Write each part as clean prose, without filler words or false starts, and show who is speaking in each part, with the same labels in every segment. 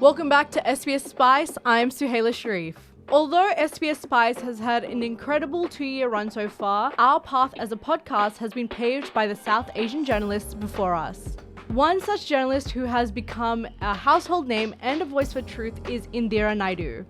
Speaker 1: Welcome back to SBS Spice. I'm Suhayla Sharif. Although SBS Spice has had an incredible 2-year run so far, our path as a podcast has been paved by the South Asian journalists before us. One such journalist who has become a household name and a voice for truth is Indira Naidoo.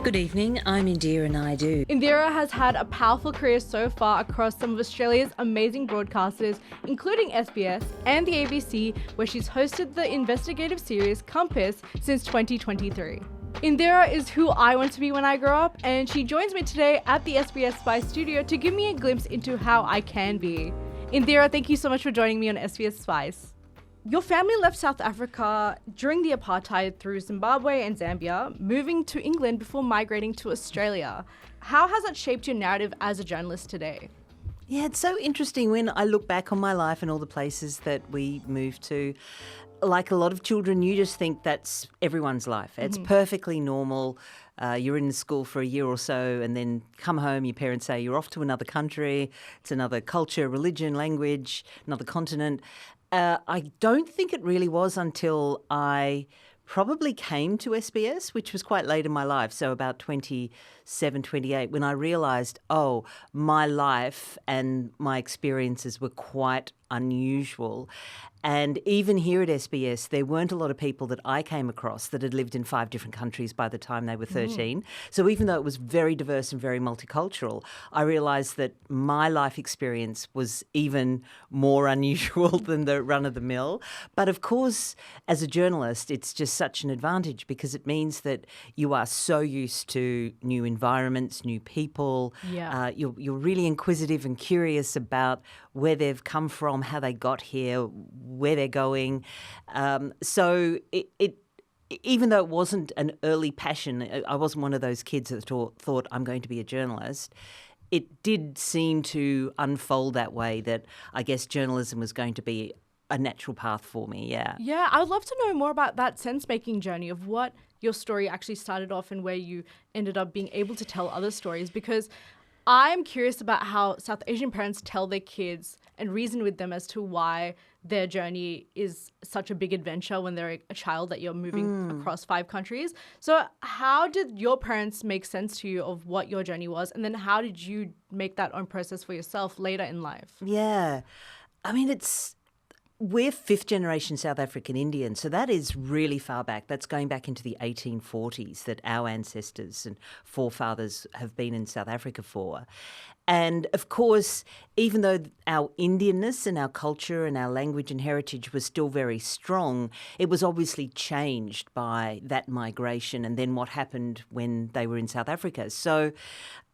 Speaker 2: Good evening, I'm Indira Naidoo.
Speaker 1: Indira has had a powerful career so far across some of Australia's amazing broadcasters, including SBS and the ABC, where she's hosted the investigative series Compass since 2023. Indira is who I want to be when I grow up, and she joins me today at the SBS Spice studio to give me a glimpse into how I can be. Indira, thank you so much for joining me on SBS Spice. Your family left South Africa during the apartheid through Zimbabwe and Zambia, moving to England before migrating to Australia. How has that shaped your narrative as a journalist today?
Speaker 2: Yeah, it's so interesting when I look back on my life and all the places that we moved to. Like a lot of children, you just think that's everyone's life. It's perfectly normal. You're in school for a year or so and then come home, your parents say you're off to another country, it's another culture, religion, language, another continent. I don't think it really was until I probably came to SBS, which was quite late in my life, so about 27, 28, when I realised, my life and my experiences were quite unusual. And even here at SBS, there weren't a lot of people that I came across that had lived in 5 different countries by the time they were 13. So even though it was very diverse and very multicultural, I realised that my life experience was even more unusual than the run-of-the-mill. But of course, as a journalist, it's just such an advantage because it means that you are so used to new environments, new people.
Speaker 1: Yeah.
Speaker 2: You're really inquisitive and curious about where they've come from, how they got here, where they're going. So it even though it wasn't an early passion, I wasn't one of those kids that thought I'm going to be a journalist. It did seem to unfold that way, that I guess journalism was going to be a natural path for me, yeah.
Speaker 1: Yeah, I would love to know more about that sense-making journey of what your story actually started off and where you ended up being able to tell other stories, because I'm curious about how South Asian parents tell their kids and reason with them as to why their journey is such a big adventure when they're a child that you're moving across 5 countries. So how did your parents make sense to you of what your journey was? And then how did you make that own process for yourself later in life?
Speaker 2: Yeah. I mean, we're 5th generation South African Indian, so that is really far back. That's going back into the 1840s that our ancestors and forefathers have been in South Africa for. And of course, even though our Indianness and our culture and our language and heritage was still very strong, it was obviously changed by that migration and then what happened when they were in South Africa. So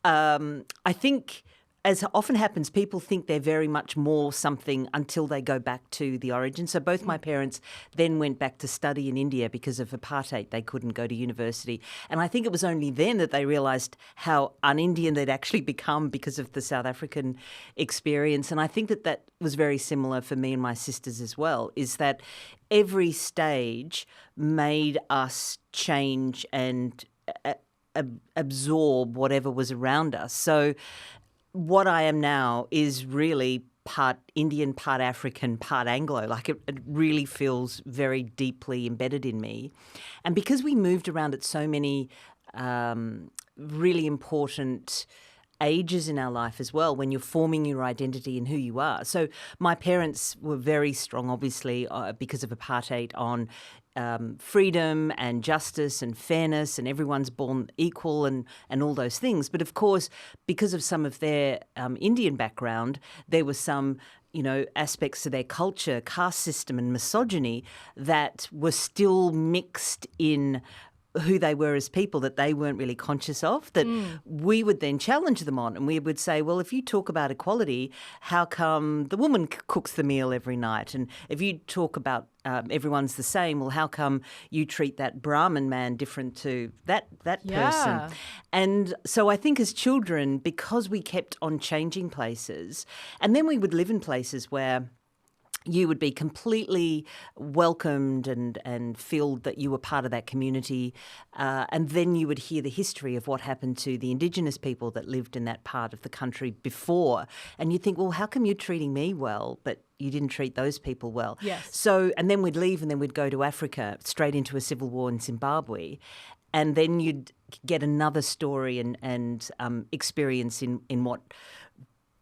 Speaker 2: I think, as often happens, people think they're very much more something until they go back to the origin. So both my parents then went back to study in India because of apartheid. They couldn't go to university. And I think it was only then that they realised how un-Indian they'd actually become because of the South African experience. And I think that was very similar for me and my sisters as well, is that every stage made us change and absorb whatever was around us. So what I am now is really part Indian, part African, part Anglo. Like it really feels very deeply embedded in me. And because we moved around at so many really important ages in our life as well, when you're forming your identity and who you are. So my parents were very strong, obviously, because of apartheid, on freedom and justice and fairness and everyone's born equal and all those things. But of course, because of some of their Indian background, there were some aspects of their culture, caste system and misogyny that were still mixed in who they were as people, that they weren't really conscious of, that we would then challenge them on. And we would say, well, if you talk about equality, how come the woman cooks the meal every night? And if you talk about everyone's the same, well, how come you treat that Brahmin man different to that person? And so I think as children, because we kept on changing places, and then we would live in places where you would be completely welcomed and feel that you were part of that community. And then you would hear the history of what happened to the Indigenous people that lived in that part of the country before. And you'd think, well, how come you're treating me well, but you didn't treat those people well?
Speaker 1: Yes.
Speaker 2: So, and then we'd leave and then we'd go to Africa, straight into a civil war in Zimbabwe. And then you'd get another story and experience in what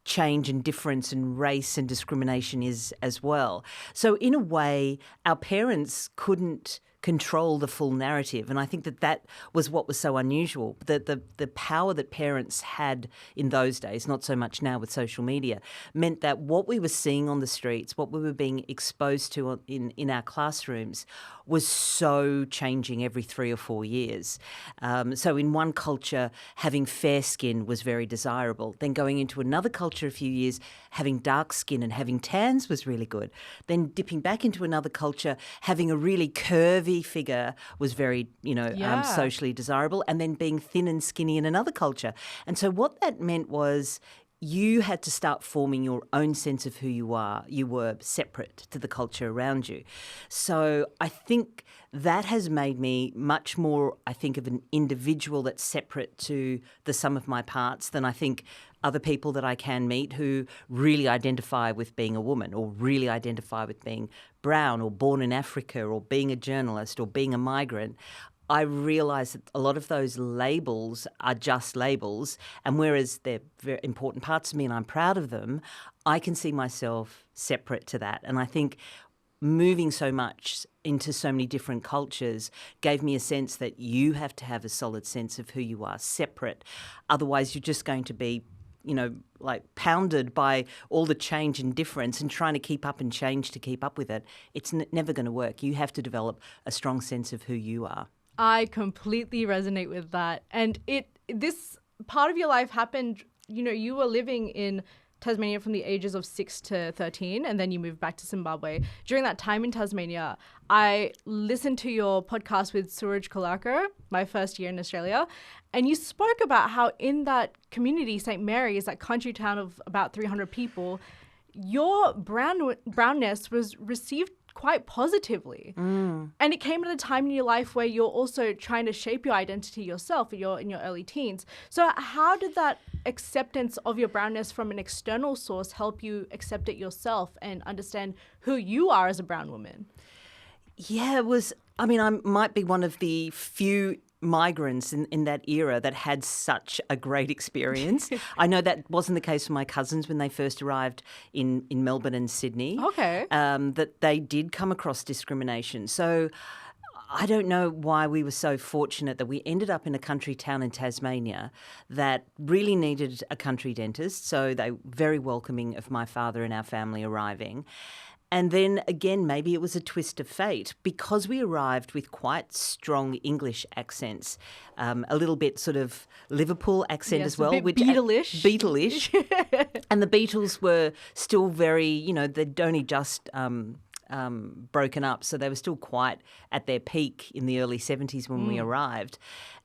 Speaker 2: change and difference and race and discrimination is as well. So in a way, our parents couldn't control the full narrative. And I think that was what was so unusual. The power that parents had in those days, not so much now with social media, meant that what we were seeing on the streets, what we were being exposed to in our classrooms was so changing every 3 or 4 years. So in one culture, having fair skin was very desirable. Then going into another culture a few years, having dark skin and having tans was really good. Then dipping back into another culture, having a really curvy figure was very, socially desirable, and then being thin and skinny in another culture. And so what that meant was you had to start forming your own sense of who you are. You were separate to the culture around you. So I think that has made me much more, of an individual that's separate to the sum of my parts than I think other people that I can meet who really identify with being a woman or really identify with being brown or born in Africa or being a journalist or being a migrant. I realise that a lot of those labels are just labels, and whereas they're very important parts of me and I'm proud of them, I can see myself separate to that. And I think moving so much into so many different cultures gave me a sense that you have to have a solid sense of who you are, separate. Otherwise, you're just going to be pounded by all the change and difference and trying to keep up and change to keep up with it. It's never going to work. You have to develop a strong sense of who you are.
Speaker 1: I completely resonate with that. And this part of your life happened, you were living in Tasmania from the ages of 6 to 13, and then you moved back to Zimbabwe. During that time in Tasmania, I listened to your podcast with Suraj Kolakar, my first year in Australia, and you spoke about how in that community, St. Mary's, that country town of about 300 people, your brownness was received quite positively. And it came at a time in your life where you're also trying to shape your identity yourself in your early teens. So how did that acceptance of your brownness from an external source help you accept it yourself and understand who you are as a brown woman?
Speaker 2: Yeah, it was, I might be one of the few migrants in that era that had such a great experience. I know that wasn't the case for my cousins when they first arrived in Melbourne and Sydney.
Speaker 1: Okay.
Speaker 2: That they did come across discrimination. So I don't know why we were so fortunate that we ended up in a country town in Tasmania that really needed a country dentist. So they were very welcoming of my father and our family arriving. And then again, maybe it was a twist of fate because we arrived with quite strong English accents, a little bit sort of Liverpool accent as well.
Speaker 1: A bit Beatle-ish.
Speaker 2: Beatle-ish. And the Beatles were still very, they'd only just broken up, so they were still quite at their peak in the early 70s when we arrived.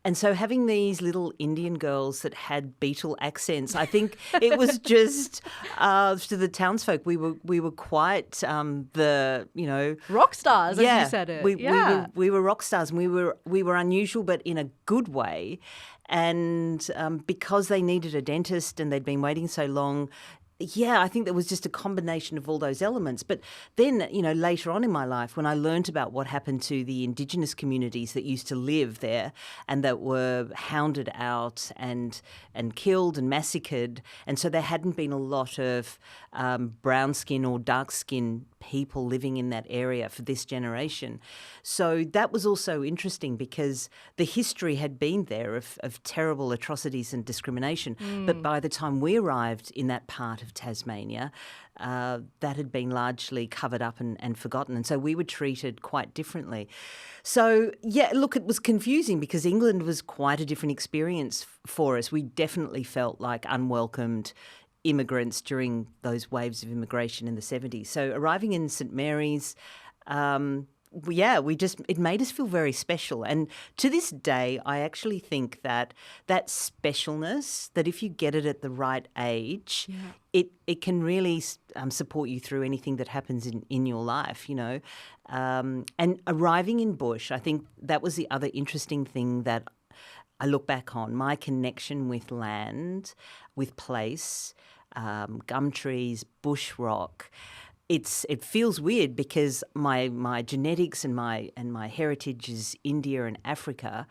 Speaker 2: And so having these little Indian girls that had Beatle accents, I think it was just to the townsfolk, we were quite the
Speaker 1: rock stars, as you said it.
Speaker 2: We were rock stars, and we were unusual, but in a good way. And because they needed a dentist and they'd been waiting so long. Yeah, I think there was just a combination of all those elements. But then, later on in my life, when I learnt about what happened to the Indigenous communities that used to live there and that were hounded out and killed and massacred, and so there hadn't been a lot of brown skin or dark skin people living in that area for this generation. So that was also interesting because the history had been there of terrible atrocities and discrimination. But by the time we arrived in that part of Tasmania, that had been largely covered up and forgotten. And so we were treated quite differently. So, yeah, look, it was confusing because England was quite a different experience for us. We definitely felt like unwelcomed immigrants during those waves of immigration in the 70s. So arriving in St. Mary's, it made us feel very special. And to this day, I actually think that specialness, that if you get it at the right age, it can really support you through anything that happens in your life, you know. And arriving in bush, I think that was the other interesting thing that I look back on, my connection with land, with place, gum trees, bush rock. It feels weird because my genetics and my heritage is India and Africa,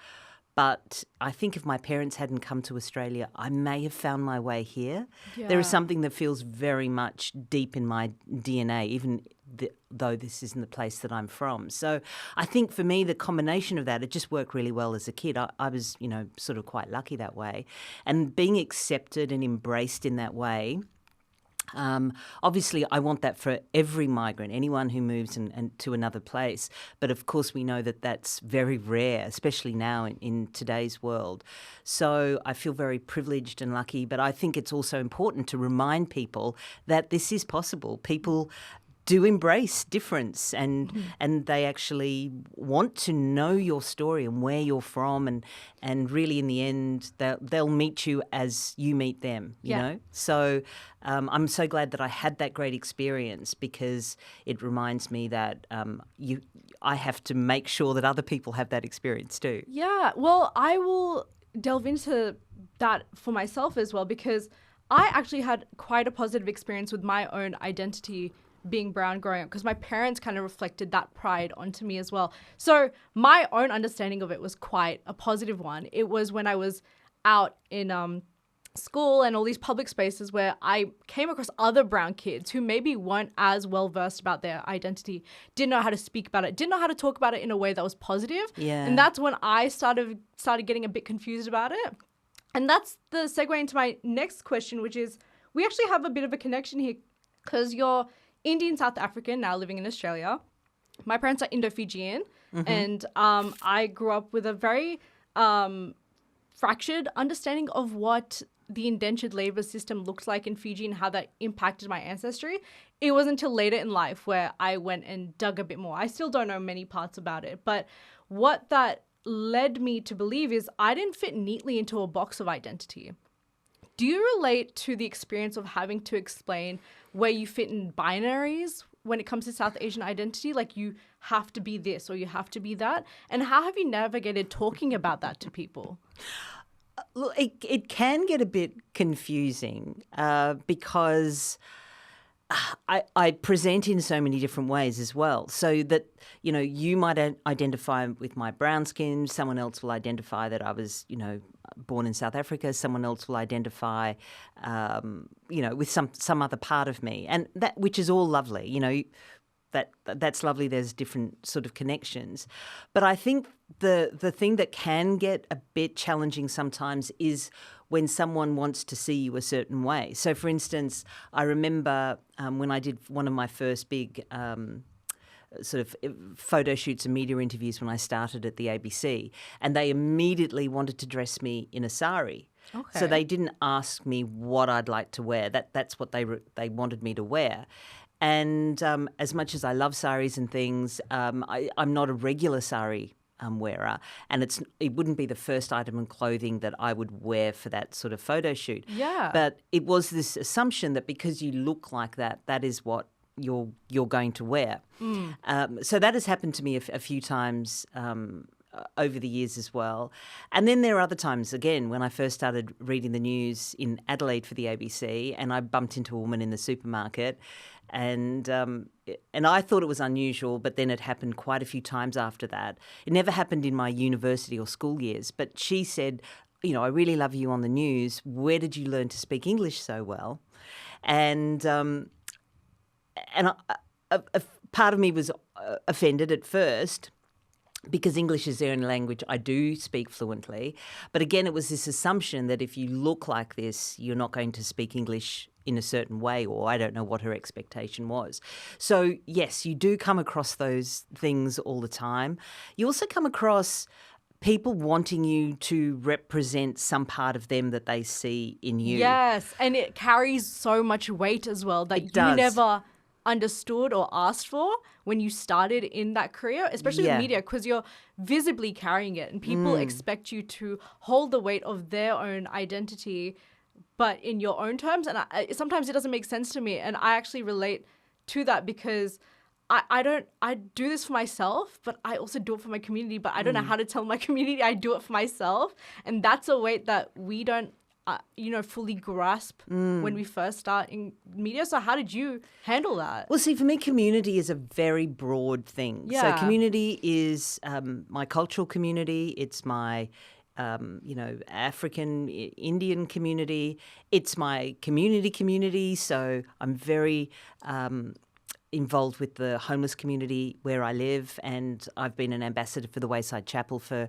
Speaker 2: but I think if my parents hadn't come to Australia, I may have found my way here. Yeah. There is something that feels very much deep in my DNA, even though this isn't the place that I'm from. So I think for me, the combination of that, it just worked really well as a kid. I was, you know, sort of quite lucky that way. And being accepted and embraced in that way, obviously, I want that for every migrant, anyone who moves and to another place. But of course, we know that that's very rare, especially now in today's world. So I feel very privileged and lucky. But I think it's also important to remind people that this is possible. People do embrace difference and they actually want to know your story and where you're from and really in the end they'll meet you as you meet them, you know. So I'm so glad that I had that great experience because it reminds me that I have to make sure that other people have that experience too.
Speaker 1: Yeah, well, I will delve into that for myself as well because I actually had quite a positive experience with my own identity being brown growing up because my parents kind of reflected that pride onto me as well. So my own understanding of it was quite a positive one. It was when I was out in school and all these public spaces where I came across other brown kids who maybe weren't as well versed about their identity, didn't know how to speak about it, didn't know how to talk about it in a way that was positive. Yeah. And that's when I started getting a bit confused about it. And that's the segue into my next question, which is we actually have a bit of a connection here because you're Indian South African, now living in Australia. My parents are Indo-Fijian, and I grew up with a very fractured understanding of what the indentured labour system looks like in Fiji and how that impacted my ancestry. It wasn't until later in life where I went and dug a bit more. I still don't know many parts about it, but what that led me to believe is I didn't fit neatly into a box of identity. Do you relate to the experience of having to explain where you fit in binaries when it comes to South Asian identity? Like you have to be this or you have to be that? And how have you navigated talking about that to people?
Speaker 2: Look, it can get a bit confusing because I present in so many different ways as well. So that, you know, you might identify with my brown skin, someone else will identify that I was, you know, born in South Africa, someone else will identify, you know, with some other part of me. And that, which is all lovely, you know, that's lovely. There's different sort of connections. But I think the thing that can get a bit challenging sometimes is when someone wants to see you a certain way. So, for instance, I remember when I did one of my first big sort of photo shoots and media interviews when I started at the ABC, and they immediately wanted to dress me in a sari. Okay. So they didn't ask me what I'd like to wear. That's what they wanted me to wear. And as much as I love saris and things, I'm not a regular sari wearer, and it wouldn't be the first item in clothing that I would wear for that sort of photo shoot. Yeah. But it was this assumption that because you look like that, that is what you're going to wear. So that has happened to me a few times over the years as well. And then there are other times, again, when I first started reading the news in Adelaide for the ABC, and I bumped into a woman in the supermarket, and I thought it was unusual, but then it happened quite a few times after that. It never happened in my university or school years, but she said, you know, I really love you on the news. Where did you learn to speak English so well? And a part of me was offended at first because English is the only language I do speak fluently. But again, it was this assumption that if you look like this, you're not going to speak English in a certain way, or I don't know what her expectation was. So, yes, you do come across those things all the time. You also come across people wanting you to represent some part of them that they see in you.
Speaker 1: Yes, and it carries so much weight as well that you never understood or asked for when you started in that career, especially with media, because you're visibly carrying it and people expect you to hold the weight of their own identity, but in your own terms. And sometimes it doesn't make sense to me. And I actually relate to that because I do this for myself, but I also do it for my community, but I don't know how to tell my community I do it for myself. And that's a weight that we don't, fully grasp when we first start in media. So how did you handle that?
Speaker 2: Well, see, for me, community is a very broad thing.
Speaker 1: Yeah.
Speaker 2: So community is my cultural community. It's my African Indian community. It's my community. So I'm very involved with the homeless community where I live, and I've been an ambassador for the Wayside Chapel for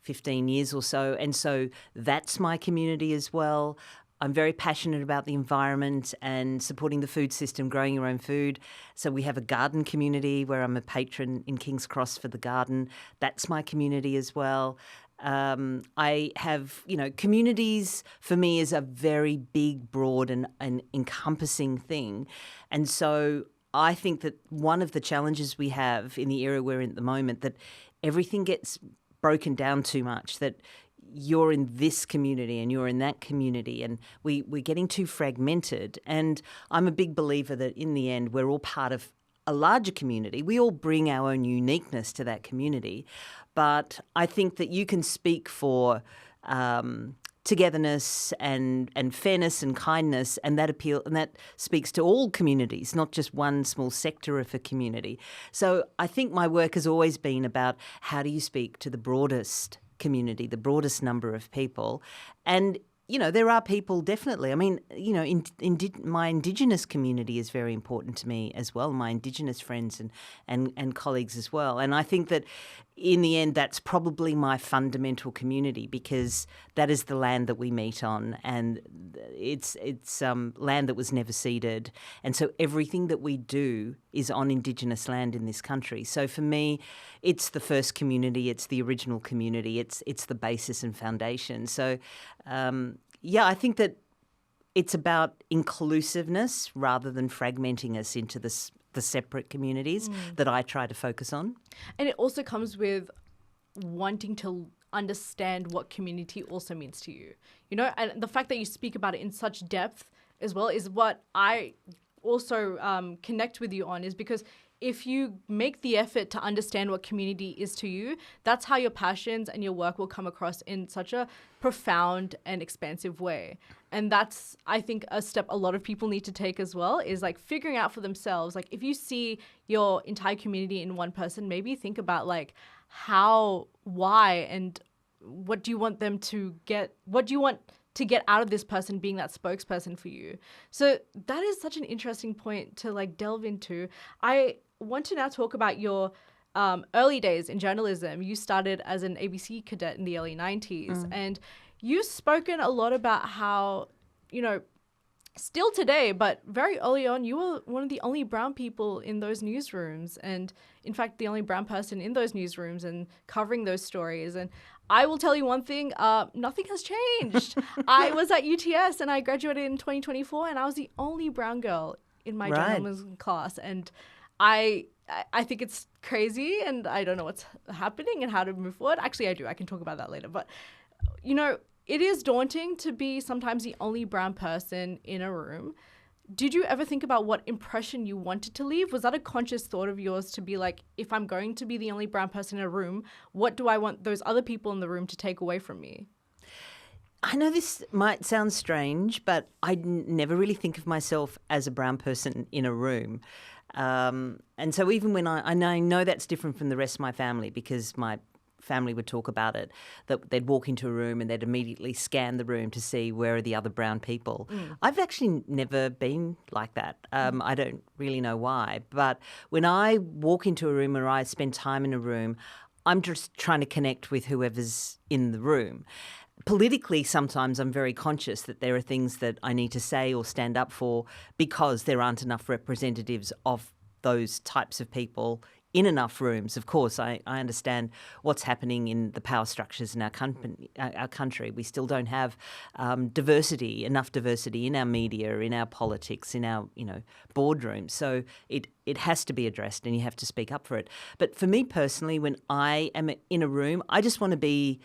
Speaker 2: 15 years or so. And so that's my community as well. I'm very passionate about the environment and supporting the food system, growing your own food. So we have a garden community where I'm a patron in King's Cross for the garden. That's my community as well. I have, communities for me is a very big, broad and encompassing thing. And so I think that one of the challenges we have in the era we're in at the moment, that everything gets broken down too much, that you're in this community and you're in that community, and we're getting too fragmented. And I'm a big believer that in the end we're all part of a larger community. We all bring our own uniqueness to that community. But I think that you can speak for togetherness and fairness and kindness, and that speaks to all communities, not just one small sector of a community. So I think my work has always been about how do you speak to the broadest community, the broadest number of people. And there are people definitely. I mean, my Indigenous community is very important to me as well, my Indigenous friends and colleagues as well. And I think that in the end, that's probably my fundamental community, because that is the land that we meet on, and it's land that was never ceded. And so everything that we do is on Indigenous land in this country. So for me, it's the first community, it's the original community, it's the basis and foundation. So I think that it's about inclusiveness rather than fragmenting us into the separate communities that I try to focus on.
Speaker 1: And it also comes with wanting to understand what community also means to you, and the fact that you speak about it in such depth as well is what I also connect with you on, is because if you make the effort to understand what community is to you, that's how your passions and your work will come across in such a profound and expansive way. And that's, I think, a step a lot of people need to take as well, is like figuring out for themselves, like if you see your entire community in one person, maybe think about like how, why, and what do you want them to get, what do you want to get out of this person being that spokesperson for you. So that is such an interesting point to like delve into. I want to now talk about your early days in journalism. You started as an ABC cadet in the early 90s, and you've spoken a lot about how, still today, but very early on, you were one of the only brown people in those newsrooms, and in fact, the only brown person in those newsrooms and covering those stories. And I will tell you one thing, nothing has changed. I was at UTS and I graduated in 2024, and I was the only brown girl in my journalism class. And I think it's crazy, and I don't know what's happening and how to move forward. Actually, I do. I can talk about that later. But, it is daunting to be sometimes the only brown person in a room. Did you ever think about what impression you wanted to leave? Was that a conscious thought of yours to be like, if I'm going to be the only brown person in a room, what do I want those other people in the room to take away from me?
Speaker 2: I know this might sound strange, but I never really think of myself as a brown person in a room. And so even when I know that's different from the rest of my family, because my family would talk about it, that they'd walk into a room and they'd immediately scan the room to see where are the other brown people. I've actually never been like that. I don't really know why. But when I walk into a room or I spend time in a room, I'm just trying to connect with whoever's in the room. Politically, sometimes I'm very conscious that there are things that I need to say or stand up for because there aren't enough representatives of those types of people in enough rooms. Of course, I understand what's happening in the power structures in our country. We still don't have enough diversity in our media, in our politics, in our boardrooms. So it has to be addressed, and you have to speak up for it. But for me personally, when I am in a room, I just want to be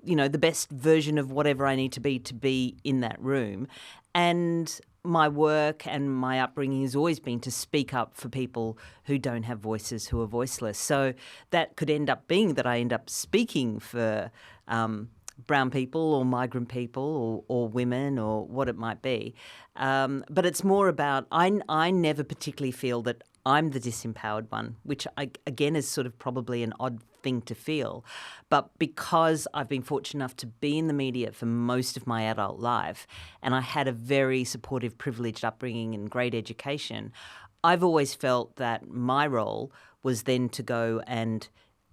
Speaker 2: the best version of whatever I need to be in that room. And my work and my upbringing has always been to speak up for people who don't have voices, who are voiceless. So that could end up being that I end up speaking for brown people or migrant people or women or what it might be. But it's more about I never particularly feel that I'm the disempowered one, which again is sort of probably an odd thing to feel. But because I've been fortunate enough to be in the media for most of my adult life, and I had a very supportive, privileged upbringing and great education, I've always felt that my role was then to go and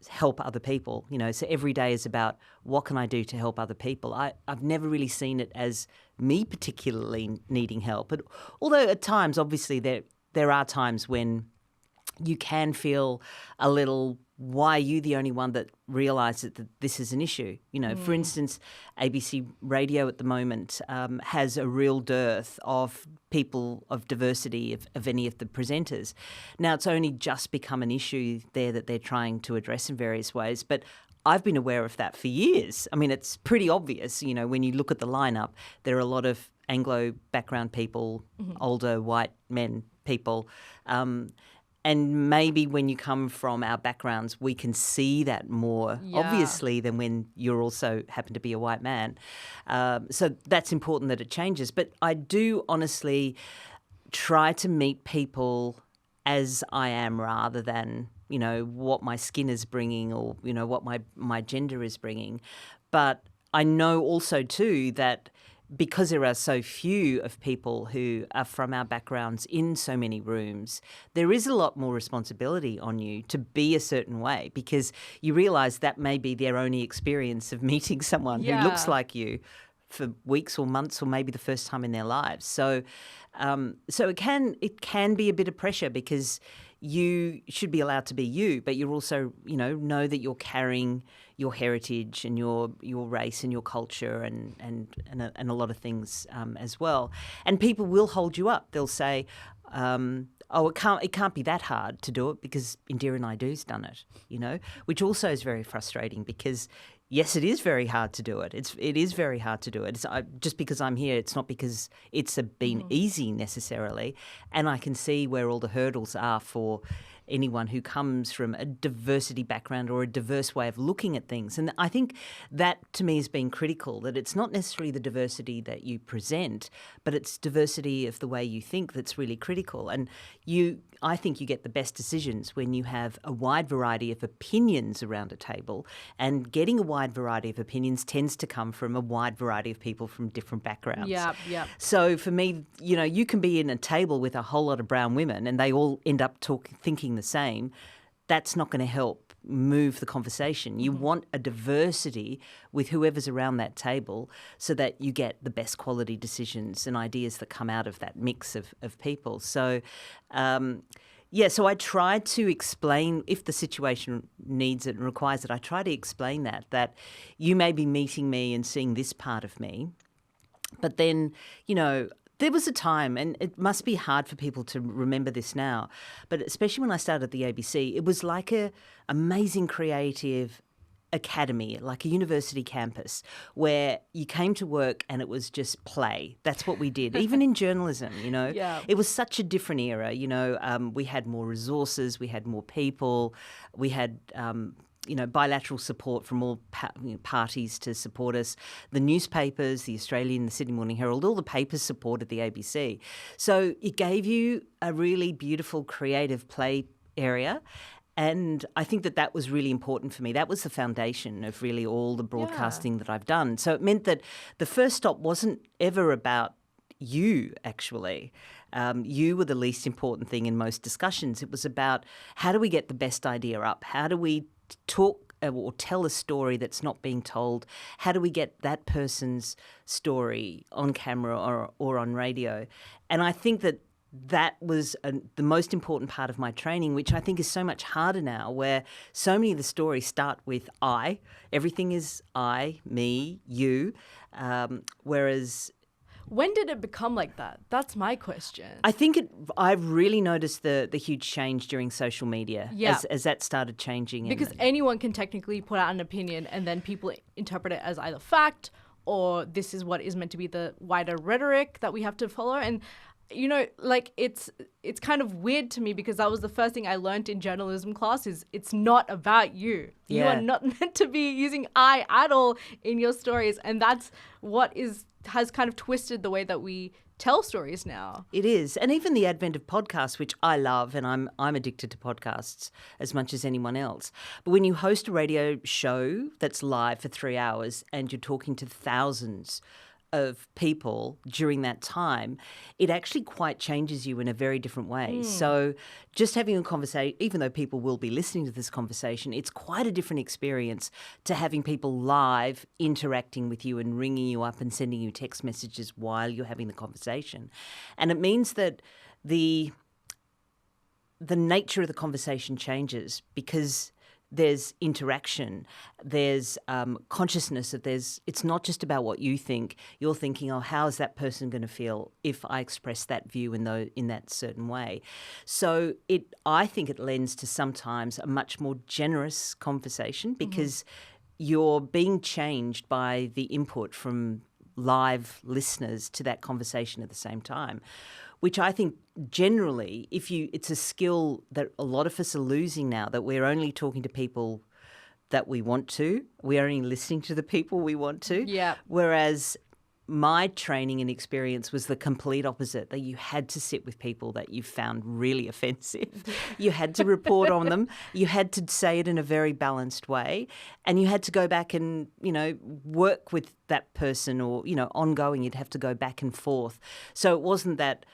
Speaker 2: help other people. So every day is about what can I do to help other people. I've never really seen it as me particularly needing help. But although at times, obviously, there are times when you can feel a little, why are you the only one that realises that this is an issue? For instance, ABC Radio at the moment has a real dearth of people of diversity of any of the presenters. Now, it's only just become an issue there that they're trying to address in various ways, but I've been aware of that for years. I mean, it's pretty obvious, when you look at the lineup, there are a lot of Anglo background people, older white men people, and maybe when you come from our backgrounds, we can see that more obviously than when you're also happen to be a white man. So that's important that it changes. But I do honestly try to meet people as I am rather than, what my skin is bringing or, what my gender is bringing. But I know also too that because there are so few of people who are from our backgrounds in so many rooms, there is a lot more responsibility on you to be a certain way, because you realise that may be their only experience of meeting someone who looks like you for weeks or months or maybe the first time in their lives. So it can be a bit of pressure, because you should be allowed to be you, but you're also, know that you're carrying your heritage and your race and your culture and a lot of things as well. And people will hold you up. They'll say, it can't be that hard to do it because Indira Naidoo's done it, which also is very frustrating, because yes, it is very hard to do it. It is very hard to do it. Just because I'm here, it's not because it's been easy necessarily. And I can see where all the hurdles are for anyone who comes from a diversity background or a diverse way of looking at things. And I think that to me has been critical, that it's not necessarily the diversity that you present, but it's diversity of the way you think that's really critical. And I think you get the best decisions when you have a wide variety of opinions around a table, and getting a wide variety of opinions tends to come from a wide variety of people from different backgrounds.
Speaker 1: Yeah.
Speaker 2: So for me, you can be in a table with a whole lot of brown women and they all end up thinking the same. That's not going to help move the conversation. You want a diversity with whoever's around that table so that you get the best quality decisions and ideas that come out of that mix of people. So, so I try to explain, if the situation needs it and requires it, I try to explain that you may be meeting me and seeing this part of me, but then, there was a time, and it must be hard for people to remember this now, but especially when I started at the ABC, it was like a amazing creative academy, like a university campus, where you came to work and it was just play. That's what we did, even in journalism, It was such a different era, we had more resources, we had more people, we had bilateral support from all parties to support us. The newspapers, the Australian, the Sydney Morning Herald, all the papers supported the ABC. So it gave you a really beautiful creative play area. And I think that was really important for me. That was the foundation of really all the broadcasting that I've done. So it meant that the first stop wasn't ever about you, actually. You were the least important thing in most discussions. It was about, how do we get the best idea up? How do we talk or tell a story that's not being told? How do we get that person's story on camera or on radio? And I think that that was the most important part of my training, which I think is so much harder now, where so many of the stories start with I. Everything is I, me, you, whereas...
Speaker 1: When did it become like that? That's my question.
Speaker 2: I think I've really noticed the huge change during social media as that started changing.
Speaker 1: Because anyone can technically put out an opinion and then people interpret it as either fact or this is what is meant to be the wider rhetoric that we have to follow. And, you know, like it's kind of weird to me because that was the first thing I learned in journalism class is it's not about you.
Speaker 2: Yeah.
Speaker 1: You are not meant to be using I at all in your stories. And that's what has kind of twisted the way that we tell stories now.
Speaker 2: It is. And even the advent of podcasts, which I love, and I'm addicted to podcasts as much as anyone else. But when you host a radio show that's live for 3 hours and you're talking to thousands of people during that time, it actually quite changes you in a very different way. So just having a conversation, even though people will be listening to this conversation, it's quite a different experience to having people live interacting with you and ringing you up and sending you text messages while you're having the conversation. And it means that the nature of the conversation changes because there's interaction, there's consciousness of it's not just about what you think. You're thinking, oh, how is that person going to feel if I express that view in that certain way? So I think it lends to sometimes a much more generous conversation because you're being changed by the input from live listeners to that conversation at the same time, which I think generally, it's a skill that a lot of us are losing now, that we're only talking to people that we want to. We're only listening to the people we want to.
Speaker 1: Yeah.
Speaker 2: Whereas my training and experience was the complete opposite, that you had to sit with people that you found really offensive. You had to report on them. You had to say it in a very balanced way. And you had to go back and, work with that person or, ongoing. You'd have to go back and forth. So it wasn't that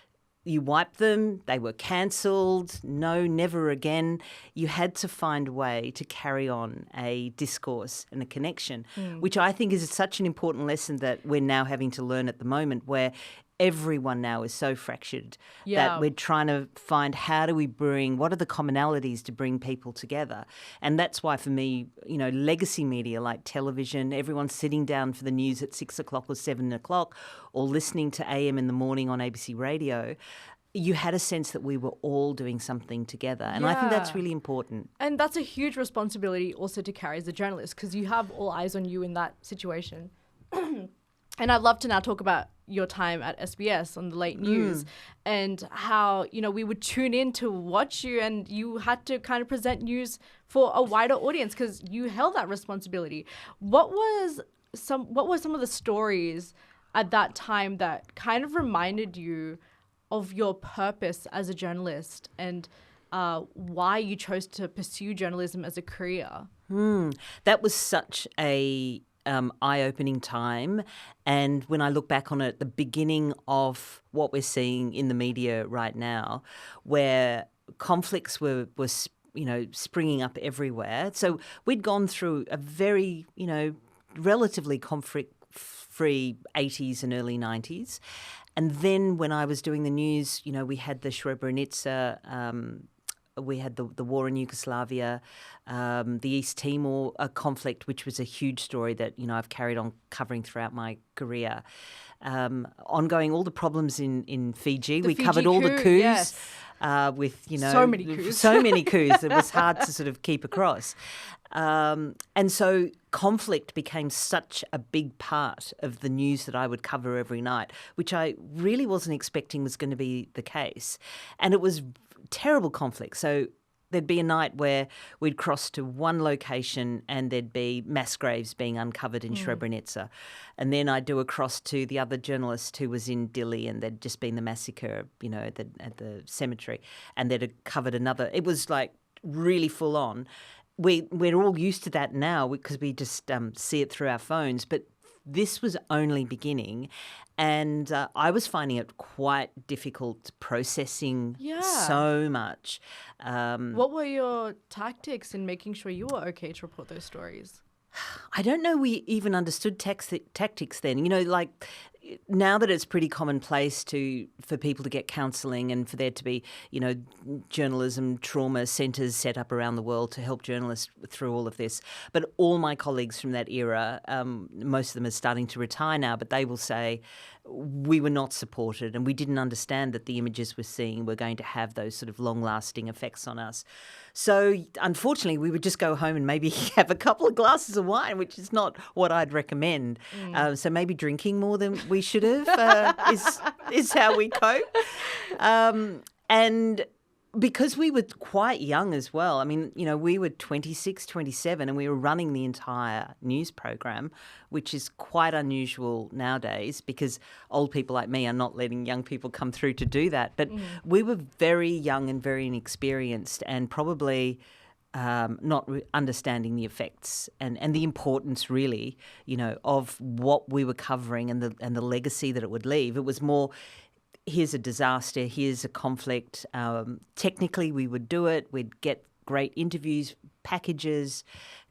Speaker 2: you wiped them, they were cancelled, no, never again. You had to find a way to carry on a discourse and a connection, which I think is such an important lesson that we're now having to learn at the moment, where everyone now is so fractured that we're trying to find what are the commonalities to bring people together. And that's why for me, legacy media like television, everyone's sitting down for the news at 6 o'clock or 7 o'clock or listening to AM in the morning on ABC radio, you had a sense that we were all doing something together. And I think that's really important.
Speaker 1: And that's a huge responsibility also to carry as a journalist because you have all eyes on you in that situation. And I'd love to now talk about your time at SBS on the late news and how, we would tune in to watch you and you had to kind of present news for a wider audience because you held that responsibility. What were some of the stories at that time that kind of reminded you of your purpose as a journalist and why you chose to pursue journalism as a career?
Speaker 2: That was such a eye-opening time. And when I look back on it, the beginning of what we're seeing in the media right now, where conflicts were springing up everywhere. So we'd gone through a very, relatively conflict-free 80s and early 90s. And then when I was doing the news, we had the Srebrenica, we had the war in Yugoslavia, the East Timor conflict, which was a huge story that, I've carried on covering throughout my career. Ongoing, all the problems in Fiji. We covered all the coups with,
Speaker 1: so many coups.
Speaker 2: So many coups. It was hard to sort of keep across. And so conflict became such a big part of the news that I would cover every night, which I really wasn't expecting was going to be the case. And it was terrible conflict. So there'd be a night where we'd cross to one location and there'd be mass graves being uncovered in Srebrenica. And then I'd do a cross to the other journalist who was in Dili and there'd just been the massacre, at the cemetery. And they'd have covered another. It was like really full on. We're all used to that now because we just see it through our phones. But this was only beginning. And I was finding it quite difficult processing so much.
Speaker 1: What were your tactics in making sure you were okay to report those stories?
Speaker 2: I don't know we even understood tactics then. now that it's pretty commonplace for people to get counselling and for there to be, journalism trauma centres set up around the world to help journalists through all of this. But all my colleagues from that era, most of them are starting to retire now, but they will say we were not supported and we didn't understand that the images we're seeing were going to have those sort of long-lasting effects on us. So unfortunately, we would just go home and maybe have a couple of glasses of wine, which is not what I'd recommend. So maybe drinking more than we should have is how we cope. And because we were quite young as well, I mean, we were 26, 27 and we were running the entire news program, which is quite unusual nowadays because old people like me are not letting young people come through to do that. But we were very young and very inexperienced and probably not understanding the effects and the importance really, of what we were covering and the legacy that it would leave. It was more, here's a disaster, here's a conflict. Technically, we would do it. We'd get great interviews, packages,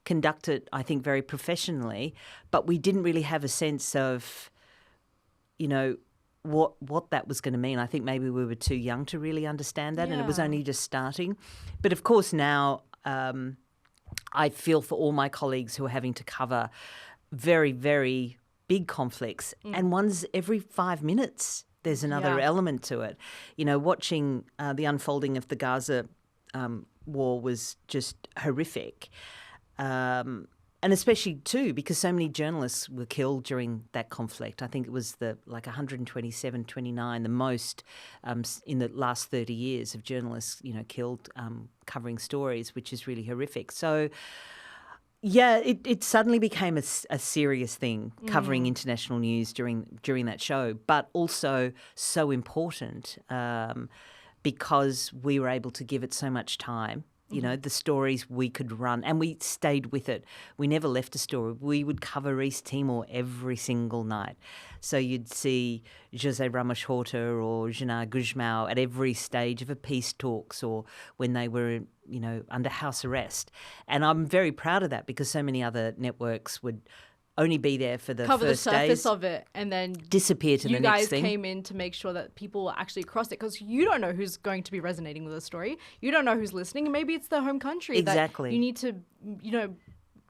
Speaker 2: conduct it, I think, very professionally. But we didn't really have a sense of, what that was going to mean. I think maybe we were too young to really understand that, and it was only just starting. But of course now I feel for all my colleagues who are having to cover very, very big conflicts, and one's every 5 minutes. There's another element to it. Watching the unfolding of the Gaza war was just horrific. And especially too because so many journalists were killed during that conflict. I think it was 127, 29, the most in the last 30 years of journalists, killed covering stories, which is really horrific. So yeah, it suddenly became a serious thing, covering international news during that show, but also so important because we were able to give it so much time. The stories we could run, and we stayed with it. We never left a story. We would cover East Timor every single night. So you'd see José Ramos Horta or Jeanne Guzmão at every stage of a peace talks or when they were, under house arrest. And I'm very proud of that because so many other networks would only be there for the
Speaker 1: cover
Speaker 2: first
Speaker 1: the surface
Speaker 2: days,
Speaker 1: of it, and then
Speaker 2: disappear to the next thing.
Speaker 1: You guys came in to make sure that people were actually across it because you don't know who's going to be resonating with the story. You don't know who's listening. Maybe it's their home country.
Speaker 2: Exactly.
Speaker 1: That you need to,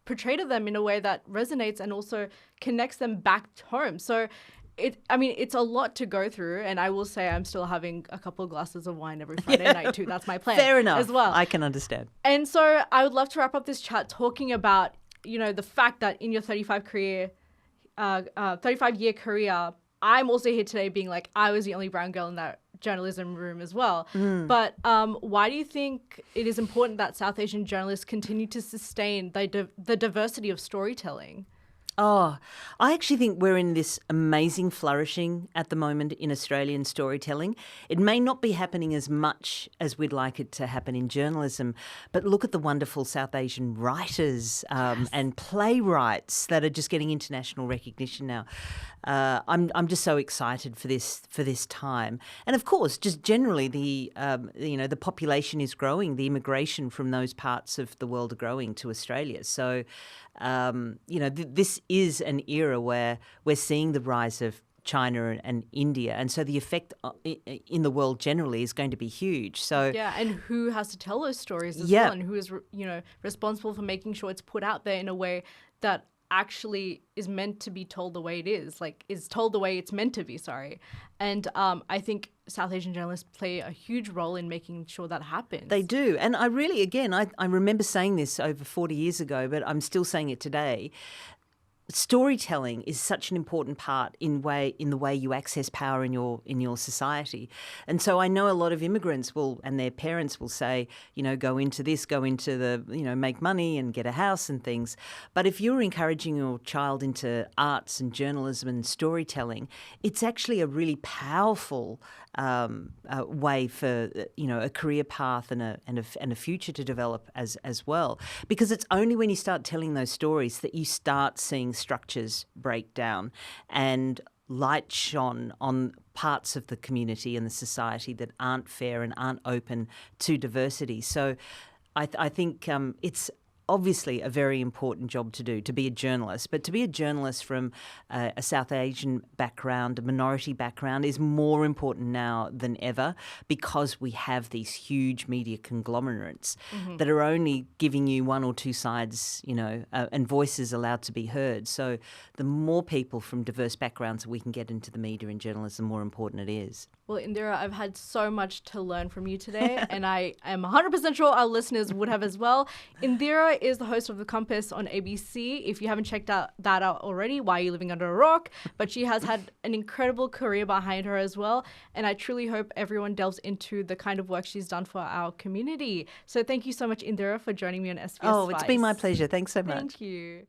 Speaker 1: portray to them in a way that resonates and also connects them back home. So it's a lot to go through, and I will say I'm still having a couple of glasses of wine every Friday night too. That's my plan.
Speaker 2: Fair enough.
Speaker 1: As well.
Speaker 2: I can understand.
Speaker 1: And so I would love to wrap up this chat talking about, the fact that in your 35-year career, I'm also here today being like, I was the only brown girl in that journalism room as well. But why do you think it is important that South Asian journalists continue to sustain the diversity of storytelling?
Speaker 2: Oh, I actually think we're in this amazing flourishing at the moment in Australian storytelling. It may not be happening as much as we'd like it to happen in journalism, but look at the wonderful South Asian writers and playwrights that are just getting international recognition now. I'm just so excited for this time, and of course, just generally the population is growing. The immigration from those parts of the world are growing to Australia. So, this is an era where we're seeing the rise of China and India, and so the effect in the world generally is going to be huge. So
Speaker 1: and who has to tell those stories as well, and who is responsible for making sure it's put out there in a way that actually is meant to be told the way it is, is told the way it's meant to be, And I think South Asian journalists play a huge role in making sure that happens.
Speaker 2: They do. And I really, again, I remember saying this over 40 years ago, but I'm still saying it today. Storytelling is such an important part in the way you access power in your society. And so I know a lot of immigrants and their parents will say, go into the, make money and get a house and things. But if you're encouraging your child into arts and journalism and storytelling, it's actually a really powerful way for a career path and a future to develop as well. Because it's only when you start telling those stories that you start seeing structures break down and light shone on parts of the community and the society that aren't fair and aren't open to diversity. So I think it's obviously a very important job to do, to be a journalist. But to be a journalist from a South Asian background, a minority background, is more important now than ever because we have these huge media conglomerates that are only giving you one or two sides, and voices allowed to be heard. So the more people from diverse backgrounds we can get into the media and journalism, the more important it is.
Speaker 1: Well, Indira, I've had so much to learn from you today, and I am 100% sure our listeners would have as well. Indira is the host of The Compass on ABC. If you haven't checked that out already, why are you living under a rock? But she has had an incredible career behind her as well, and I truly hope everyone delves into the kind of work she's done for our community. So thank you so much, Indira, for joining me on SBS Spice.
Speaker 2: Oh, it's been my pleasure. Thanks so much.
Speaker 1: Thank you.